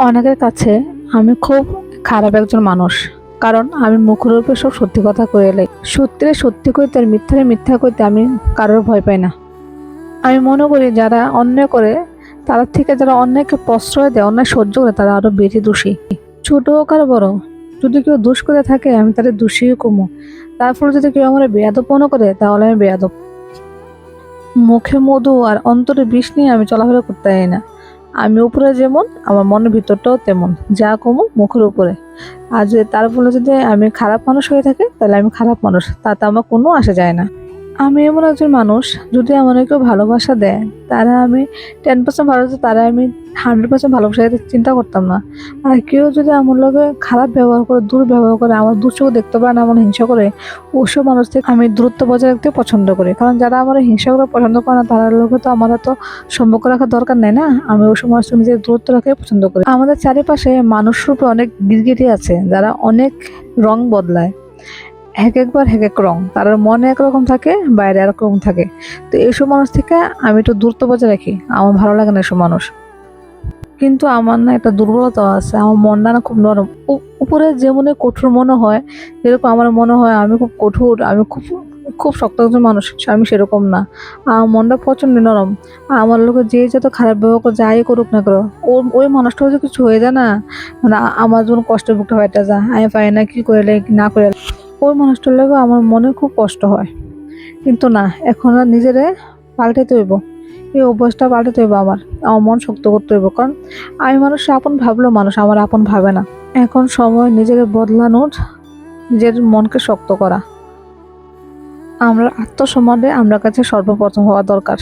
অনেকের কাছে আমি খুব খারাপ একজন মানুষ, কারণ আমি মুখের উপর সব সত্যি কথা কয়ে এলাই। সত্যিরে সত্যি কইতে আর মিথ্যারে মিথ্যা কইতে আমি কারোর ভয় পাই না। আমি মনে করি যারা অন্যায় করে তার থেকে যারা অন্যায়কে প্রশ্রয় দেয়, অন্যায় সহ্য করে, তারা আরো বেশি দোষী। ছোট হোক আর বড়, যদি কেউ দোষ করে থাকে আমি তাদের দোষীও কমু। তারপর যদি কেউ আমার বেয়াদব মনে করে তাহলে আমি বেয়াদব। মুখে মধু আর অন্তরে বিষ নিয়ে আমি চলাফেরা করতে চাই না। আমি উপরে যেমন আমার মনের ভিতরটাও তেমন, যা কমু মুখের উপরে। আর যদি তার ফলে যদি আমি খারাপ মানুষ হয়ে থাকি তাহলে আমি খারাপ মানুষ, তাতে আমার কোনো আসে যায় না। আমি এমন একজন মানুষ, যদি আমার কেউ ভালোবাসা দেয় তারা আমি 10% ভালোবাসা, তারা আমি 100% ভালোবাসা দিতে চিন্তা করতাম না। আর কেউ যদি আমার লগে খারাপ ব্যবহার করে, দুর্ব্যবহার করে, আমার দুচোখ দেখতে পারে না, আমার হিংসা করে, ওসব মানুষ থেকে আমি দূরত্ব বজায় রাখতে পছন্দ করি। কারণ যারা আমার হিংসা করে পছন্দ করে না, তার লগে তো আমার তো সম্পর্ক রাখার দরকার নেই না। আমি ওসব মানুষ থেকে নিজের দূরত্ব রাখতে পছন্দ করি। আমাদের চারিপাশে মানুষ রূপে অনেক গিরগিটি আছে যারা অনেক রং বদলায়, একবার এক রং, তার মনে একরকম থাকে, বাইরে একরকম থাকে। তো এইসব মানুষ থেকে আমি একটু দূরত্ব বজায় রাখি, আমার ভালো লাগে না এসব মানুষ। কিন্তু আমার না একটা দুর্বলতা আছে, আমার মনটা না খুব নরম। উপরে যেমন কঠোর মনে হয়, যেরকম আমার মনে হয় আমি খুব কঠোর, আমি খুব খুব শক্ত একজন মানুষ, আমি সেরকম না। আমার মনটা প্রচন্ড নরম। আমার লোকে যে যত খারাপ ব্যবহার করে যাই করুক না করো, ওই মানুষটা যদি কিছু হয়ে যায় না, মানে আমার যখন কষ্টের বুকটা হয়ে যায়, আমি পাই না কি করে না করে, ওই মানুষটার লাগে আমার মনে খুব কষ্ট হয়। কিন্তু না, এখন আর নিজেরে পাল্টাতে হইব, এই অভ্যাসটা পাল্টাতে হইব। আমার আমার মন শক্ত করতে হইব, কারণ আমি মানুষ আপন ভাবলেও মানুষ আমার আপন ভাবে না। এখন সময় নিজেকে বদলানোর, নিজের মনকে শক্ত করা। আমরা আত্মসম্মানে আমরা কাছে সর্বপ্রথম হওয়া দরকার।